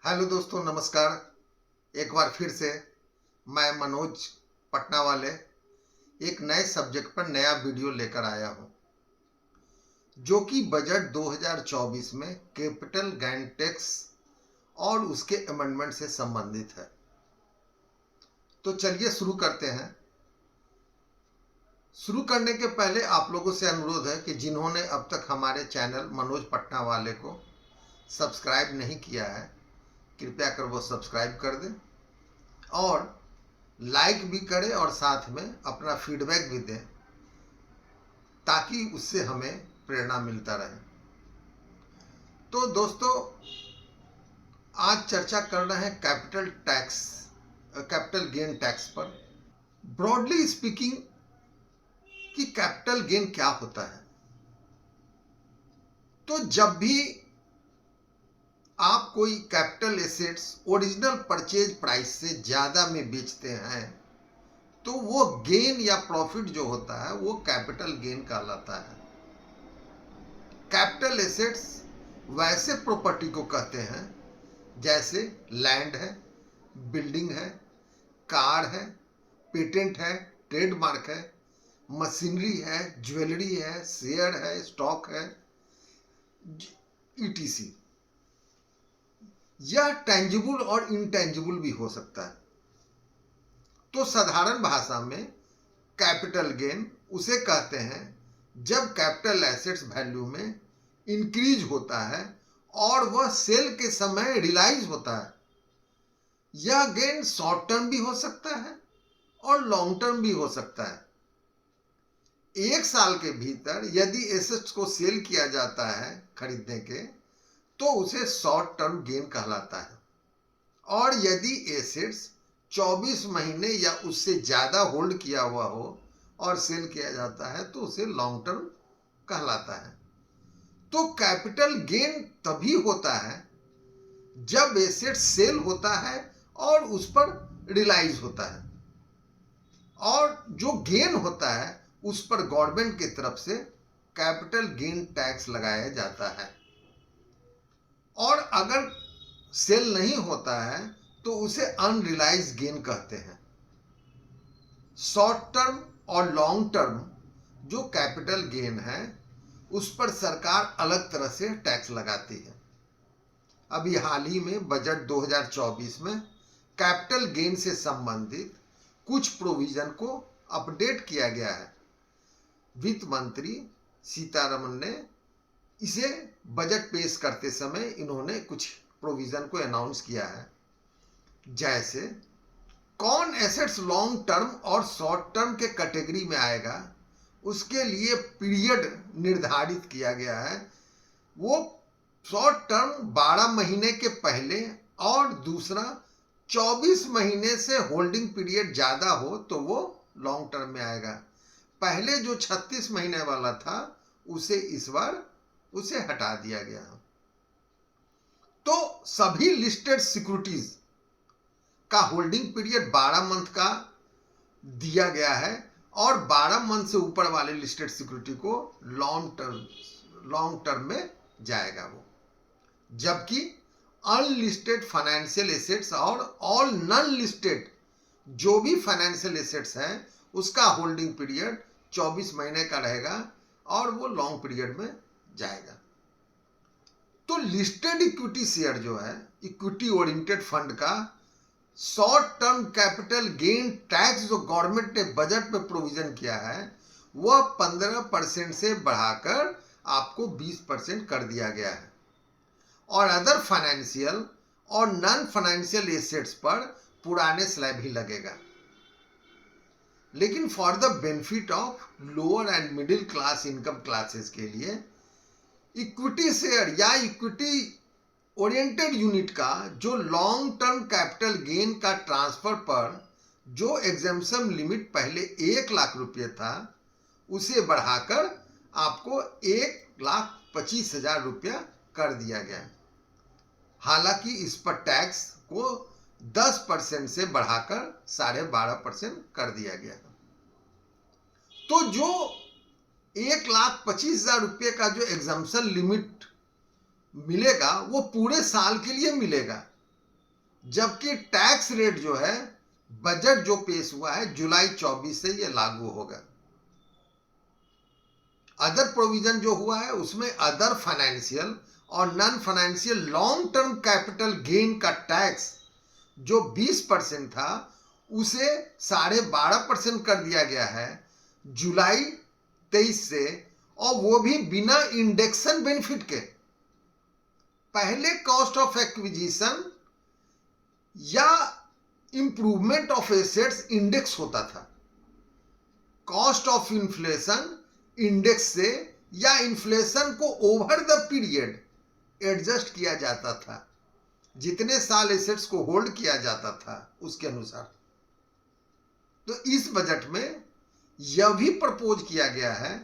Hello दोस्तों, नमस्कार। एक बार फिर से मैं मनोज पटना वाले एक नए सब्जेक्ट पर नया वीडियो लेकर आया हूं, जो कि बजट 2024 में कैपिटल गेन टैक्स और उसके अमेंडमेंट से संबंधित है। तो चलिए शुरू करते हैं। शुरू करने के पहले आप लोगों से अनुरोध है कि जिन्होंने अब तक हमारे चैनल मनोज पटना वाले को सब्सक्राइब नहीं किया है, कृपया कर वो सब्सक्राइब कर दें और लाइक भी करें और साथ में अपना फीडबैक भी दें, ताकि उससे हमें प्रेरणा मिलता रहे। तो दोस्तों, आज चर्चा कर रहे हैं कैपिटल गेन टैक्स पर। ब्रॉडली स्पीकिंग कि कैपिटल गेन क्या होता है। तो जब भी आप कोई capital assets original purchase price से ज्यादा में बेचते हैं, तो वो गेन या प्रॉफिट जो होता है वो कैपिटल गेन कहलाता है। कैपिटल एसेट्स वैसे प्रॉपर्टी को कहते हैं जैसे लैंड है, बिल्डिंग है, कार है, पेटेंट है, ट्रेडमार्क है, मशीनरी है, ज्वेलरी है, शेयर है, स्टॉक है, ईटीसी। यह टेंजिबल और इनटेंजिबल भी हो सकता है। तो साधारण भाषा में कैपिटल गेन उसे कहते हैं जब कैपिटल एसेट्स वैल्यू में इंक्रीज होता है और वह सेल के समय रियलाइज होता है। यह गेन शॉर्ट टर्म भी हो सकता है और लॉन्ग टर्म भी हो सकता है। एक साल के भीतर यदि एसेट्स को सेल किया जाता है खरीदने के, तो उसे शॉर्ट टर्म गेन कहलाता है। और यदि एसेट्स 24 महीने या उससे ज्यादा होल्ड किया हुआ हो और सेल किया जाता है, तो उसे लॉन्ग टर्म कहलाता है। तो कैपिटल गेन तभी होता है जब एसेट सेल होता है और उस पर रियलाइज होता है, और जो गेन होता है उस पर गवर्नमेंट की तरफ से कैपिटल गेन टैक्स लगाया जाता है। और अगर सेल नहीं होता है तो उसे अनरियलाइज गेन कहते हैं। शॉर्ट टर्म और लॉन्ग टर्म जो कैपिटल गेन है उस पर सरकार अलग तरह से टैक्स लगाती है। अभी हाल ही में बजट 2024 में कैपिटल गेन से संबंधित कुछ प्रोविजन को अपडेट किया गया है। वित्त मंत्री सीतारमन ने इसे बजट पेश करते समय इन्होंने कुछ प्रोविजन को अनाउंस किया है। जैसे कौन एसेट्स लॉन्ग टर्म और शॉर्ट टर्म के कैटेगरी में आएगा, उसके लिए पीरियड निर्धारित किया गया है। वो शॉर्ट टर्म 12 महीने के पहले और दूसरा 24 महीने से होल्डिंग पीरियड ज्यादा हो तो वो लॉन्ग टर्म में आएगा। पहले जो 36 महीने वाला था उसे इस बार उसे हटा दिया गया। तो सभी लिस्टेड सिक्योरिटीज का होल्डिंग पीरियड 12 मंथ का दिया गया है और 12 मंथ से ऊपर वाले लिस्टेड सिक्योरिटी को लॉन्ग टर्म में जाएगा वो। जबकि अनलिस्टेड फाइनेंशियल एसेट्स और ऑल नॉन लिस्टेड जो भी फाइनेंशियल एसेट्स हैं उसका होल्डिंग पीरियड 24 महीने का रहेगा और वो लॉन्ग पीरियड में जाएगा। तो लिस्टेड इक्विटी शेयर जो है, इक्विटी ओरिएंटेड फंड का short term capital gain tax जो गवर्नमेंट ने बजट में प्रोविजन किया है वह 15% से बढ़ाकर आपको 20% कर दिया गया है। और अदर फाइनेंशियल और नॉन फाइनेंशियल एसेट्स पर पुराने स्लैब ही लगेगा। लेकिन for the benefit of lower and middle class income classes के लिए इक्विटी शेयर या इक्विटी ओरिएंटेड यूनिट का जो लॉन्ग टर्म कैपिटल गेन का ट्रांसफर पर जो एग्जेम्पशन लिमिट पहले 1 लाख रुपये था उसे बढ़ाकर आपको 1,25,000 रुपया कर दिया गया। हालांकि इस पर टैक्स को 10% से बढ़ाकर 12.5% कर दिया गया। तो जो 1,25,000 रुपये का जो एग्जम्पशन लिमिट मिलेगा वो पूरे साल के लिए मिलेगा। जबकि टैक्स रेट जो है बजट जो पेश हुआ है जुलाई 24 से ये लागू होगा। अदर प्रोविजन जो हुआ है उसमें अदर फाइनेंशियल और non financial long term capital gain का टैक्स जो 20% था उसे 12.5% कर दिया गया है जुलाई 23 से, और वो भी बिना इंडेक्सन बेनिफिट के। पहले कॉस्ट ऑफ एक्विजिशन या इंप्रूवमेंट ऑफ एसेट्स इंडेक्स होता था, कॉस्ट ऑफ इन्फ्लेशन इंडेक्स से या इन्फ्लेशन को ओवर द पीरियड एडजस्ट किया जाता था, जितने साल एसेट्स को होल्ड किया जाता था उसके अनुसार। तो इस बजट में यह भी प्रपोज किया गया है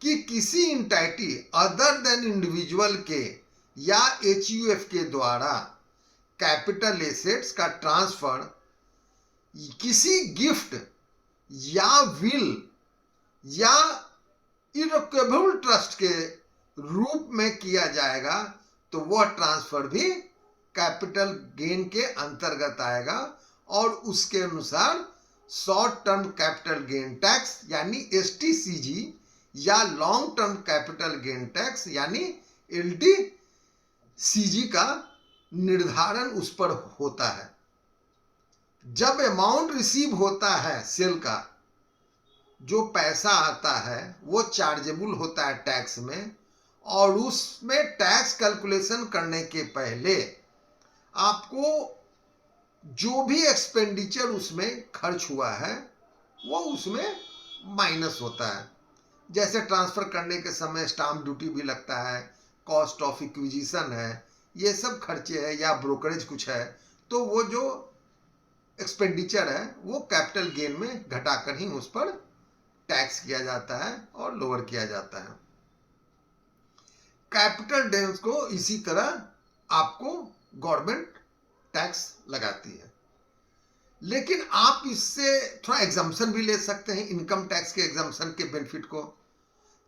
कि किसी इंटाइटी अदर देन इंडिविजुअल के या एचयूएफ के द्वारा कैपिटल एसेट्स का ट्रांसफर किसी गिफ्ट या विल या इररिकवेबल ट्रस्ट के रूप में किया जाएगा तो वह ट्रांसफर भी कैपिटल गेन के अंतर्गत आएगा, और उसके अनुसार short term capital gain tax यानी एसटीसीजी या long term capital gain tax यानी एलटीसीजी का निर्धारण उस पर होता है। जब अमाउंट रिसीव होता है सेल का, जो पैसा आता है वो चार्जेबल होता है टैक्स में, और उसमें टैक्स कैलकुलेशन करने के पहले आपको जो भी एक्सपेंडिचर उसमें खर्च हुआ है वो उसमें माइनस होता है। जैसे ट्रांसफर करने के समय स्टाम्प ड्यूटी भी लगता है, कॉस्ट ऑफ एक्विजिशन है, ये सब खर्चे है, या ब्रोकरेज कुछ है, तो वो जो एक्सपेंडिचर है वो कैपिटल गेन में घटाकर ही उस पर टैक्स किया जाता है और लोअर किया जाता है। कैपिटल गेन्स को इसी तरह आपको गवर्नमेंट टैक्स लगाती है, लेकिन आप इससे थोड़ा एग्जम्पशन भी ले सकते हैं, इनकम टैक्स के एग्जम्पशन के बेनिफिट को,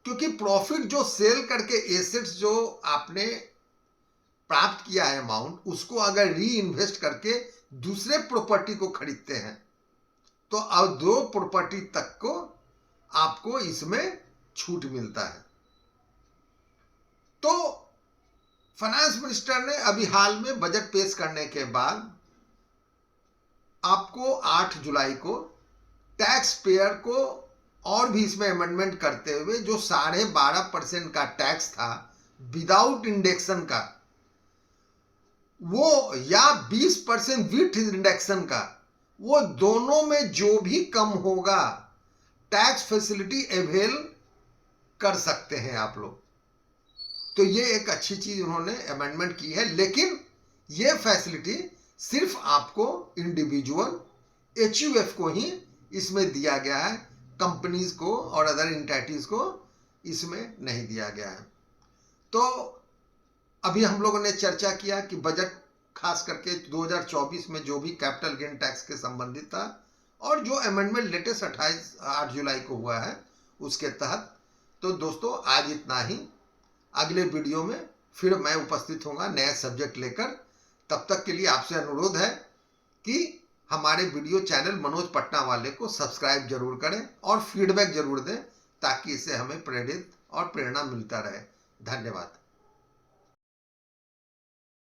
क्योंकि प्रॉफिट जो सेल करके एसेट्स जो आपने प्राप्त किया है अमाउंट, उसको अगर री इन्वेस्ट करके दूसरे प्रॉपर्टी को खरीदते हैं तो अब 2 प्रॉपर्टी तक को आपको इसमें छूट मिलता है। तो फाइनेंस मिनिस्टर ने अभी हाल में बजट पेश करने के बाद आपको 8 जुलाई को टैक्स पेयर को और भी इसमें अमेंडमेंट करते हुए जो 12.5% का टैक्स था विदाउट इंडेक्शन का, वो या 20% विथ इंडेक्शन का, वो दोनों में जो भी कम होगा टैक्स फैसिलिटी अवेल कर सकते हैं आप लोग। तो ये एक अच्छी चीज उन्होंने अमेंडमेंट की है, लेकिन ये फैसिलिटी सिर्फ आपको इंडिविजुअल एचयूएफ को ही इसमें दिया गया है, कंपनीज को और अदर इंटाइटीज को इसमें नहीं दिया गया है। तो अभी हम लोगों ने चर्चा किया कि बजट खास करके 2024 में जो भी कैपिटल गेन टैक्स के संबंधित था और जो अमेंडमेंट लेटेस्ट 8 जुलाई को हुआ है उसके तहत। तो दोस्तों आज इतना ही, अगले वीडियो में फिर मैं उपस्थित होऊंगा नए सब्जेक्ट लेकर। तब तक के लिए आपसे अनुरोध है कि हमारे वीडियो चैनल मनोज पटना वाले को सब्सक्राइब जरूर करें और फीडबैक जरूर दें, ताकि इससे हमें प्रेरित और प्रेरणा मिलता रहे। धन्यवाद।